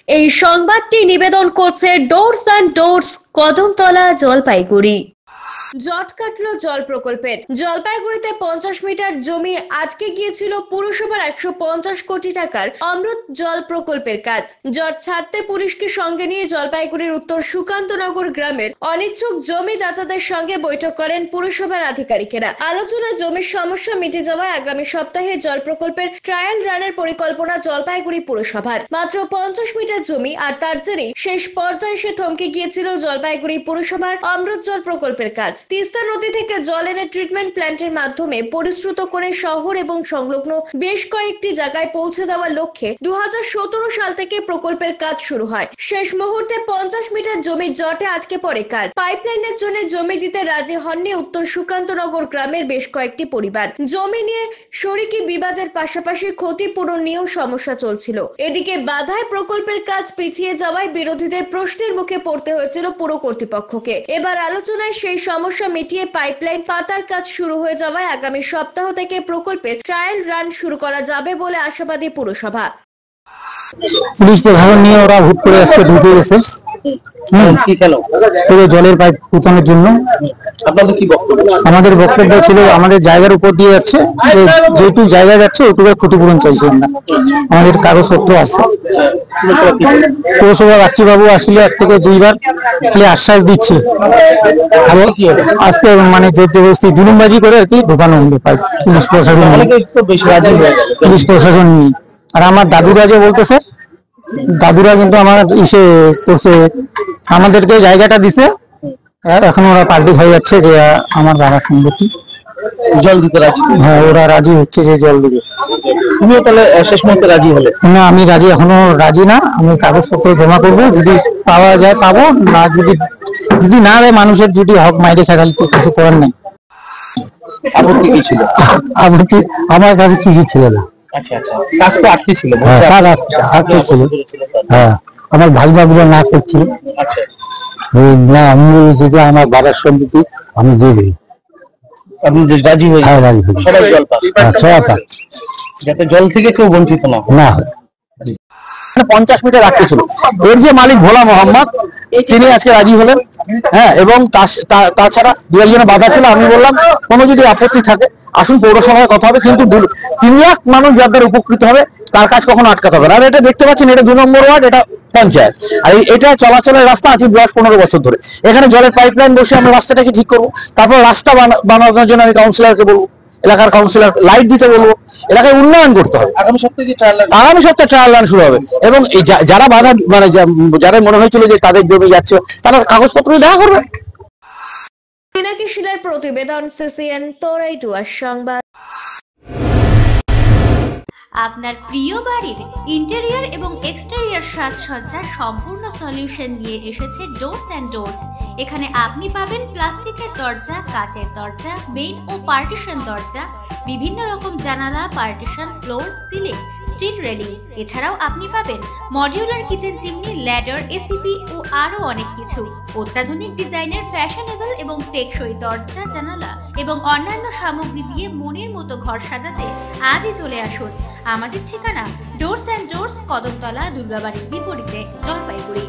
এই সংবাদটি নিবেদন করছে doors and doors, Kadamtala, Jalpaiguri. জট কাটলো জল প্রকল্পের। জলপাইগুড়িতে 50 মিটার জমি আটকে গিয়েছিল পুরসভার 150 কোটি টাকার অমৃত জল প্রকল্পের কাজ। জট ছাড়তে পুলিশকে সঙ্গে নিয়ে জলপাইগুড়ির উত্তর সুকান্তনগর গ্রামের অনিচ্ছুক জমিদাতাদের সঙ্গে বৈঠক করেন পুরসভার আধিকারিকেরা। আলোচনায় জমির সমস্যা মিটে যাওয়ায় আগামী সপ্তাহে জল প্রকল্পের ট্রায়াল রানের পরিকল্পনা জলপাইগুড়ি পুরসভার। মাত্র 50 মিটার জমি, আর তার জেরেই শেষ পর্যায়ে এসে থমকে গিয়েছিল জলপাইগুড়ি পুরসভার অমৃত জল প্রকল্পের কাজ। তিস্তা নদী থেকে জল এনে ট্রিটমেন্ট প্ল্যান্টের মাধ্যমে পরিশ্রুত করে শহর এবং সংলগ্ন বেশ কয়েকটি জায়গায় পৌঁছে দেওয়ার লক্ষ্যে 2017 সাল থেকে প্রকল্পের কাজ শুরু হয়। শেষ মুহূর্তে 50 মিটার জমি জটে আটকে পড়ে কাজ। পাইপলাইনের জন্য জমি দিতে রাজি হননি উত্তর সুকান্তনগর গ্রামের বেশ কয়েকটি পরিবার। জমি নিয়ে শরিকি বিবাদের পাশাপাশি ক্ষতিপূরণ নিয়েও সমস্যা চলছিল। এদিকে বাধায় প্রকল্পের কাজ পিছিয়ে যাওয়ায় বিরোধীদের প্রশ্নের মুখে পড়তে হয়েছিল পুর কর্তৃপক্ষকে। এবার আলোচনায় সেই সমস্যা মিটিয়ে পাইপলাইন পাতার কাজ শুরু হয়ে যাওয়ায় আগামী সপ্তাহ থেকে প্রকল্পের ট্রায়াল রান শুরু করা যাবে বলে আশাবাদী পুরসভা। পুলিশ প্রশাসন নিয়ে ওরা হুট করে আজকে ঢুকে গেছে জলের পাইপ পুঁতানোর জন্য। আমাদের বক্তব্য ছিল আমাদের জায়গার উপর দিয়ে যাচ্ছে, যেহেতু জায়গা যাচ্ছে ওটুকু ক্ষতিপূরণ চাইছি আমরা। আমাদের কাগজপত্র আছে। পৌরসভা বাচ্চিবাবু আসলে 1 থেকে 2 বার আশ্বাস দিচ্ছে, আজকে মানে জোর জবরদস্তি জুলুমবাজি করে আর কি ঢোকানো হলো পাইপ। পুলিশ প্রশাসন নিয়ে আর আমার দাদুরা যে বলতেছে, দাদুরা কিন্তু আমার ইসে করছে, আমাদেরকে জায়গাটা দিছে, এখন ওরা পাল্টি হয়ে যাচ্ছে যে আমার বাবার সম্পত্তি জল দিতে রাজি। হ্যাঁ, ওরা রাজি হচ্ছে যে জল দিবে। তুমিও তাহলে শেষ মুহূর্তে রাজি হলে? না, আমি রাজি, এখনো রাজি না। আমি কাগজপত্র জমা করবো, যদি পাওয়া যায় পাবো, না যদি না দেয়, মানুষের যদি হক মাইরে খেলাল তো কিছু করার নেই। আপত্তি কি ছিল? আপত্তি আমার কাছে কিছু ছিল না। হ্যাঁ, আমার ভাই বাবুরা না করছিল না, আমি বলেছি যে আমার বাবার সম্পত্তি আমি দিয়ে দিই। আপনি রাজি হয়ে? হ্যাঁ, রাজি হয়ে। সবাই জল পায়, যাতে জল থেকে কেউ বঞ্চিত না হয়। 50 মিটার রাখতে ছিল। এর যে মালিক ভোলা মোহাম্মদ, তিনি আজকে রাজি হলেন। হ্যাঁ, এবং তাছাড়া 2 একজনের বাধা ছিল। আমি বললাম কোনো যদি আপত্তি থাকে আসুন, পৌরসভায় কথা হবে, কিন্তু 3 লাখ মানুষ যার দ্বারা উপকৃত হবে তার কাজ কখনো আটকাতে হবে না। আর এটা দেখতে পাচ্ছেন, এটা 2 নম্বর ওয়ার্ড, এটা পঞ্চায়েত, আর এটা চলাচলের রাস্তা আছে 10-15 বছর ধরে। এখানে জলের পাইপলাইন বসে আমরা রাস্তাটাকে ঠিক করবো, তারপর রাস্তা বানানোর জন্য আমি কাউন্সিলরকে বলবো, এলাকার কাউন্সিলর লাইট দিতে বলবো, এলাকায় উন্নয়ন করতে হবে। আগামী সপ্তাহে ট্রায়াল রান শুরু হবে, এবং যারা বাধা মানে যারা মনে হয়েছিল যে তাদের জমি যাচ্ছে, তারা কাগজপত্র দেখা করবে। পিনাকি শিলার প্রতিবেদন, সিসিএন তোরাইটুয়ার সংবাদ। আপনার প্রিয় বাড়ির ইন্টেরিয়র এবং এক্সটেরিয়র সাজসজ্জার সম্পূর্ণ সলিউশন নিয়ে এসেছে ডোরস অ্যান্ড ডোরস। এখানে আপনি পাবেন প্লাস্টিকের দরজা, কাচের দরজা, মেইন ও পার্টিশন দরজা, বিভিন্ন রকম জানালা, partition, floor, ceiling, steel railing. এছাড়াও আপনি পাবেন modular kitchen chimney, ladder, ACP ও আরো অনেক কিছু। অত্যাধুনিক ডিজাইনের ফ্যাশনেবল এবং টেকসই দরজা, জানালা এবং অন্যান্য সামগ্রী দিয়ে মনের মতো ঘর সাজাতে আজই চলে আসুন। আমাদের ঠিকানা ডোরস অ্যান্ড ডোরস, কদমতলা, দুর্গাবাড়ির বিপরীতে, জলপাইগুড়ি।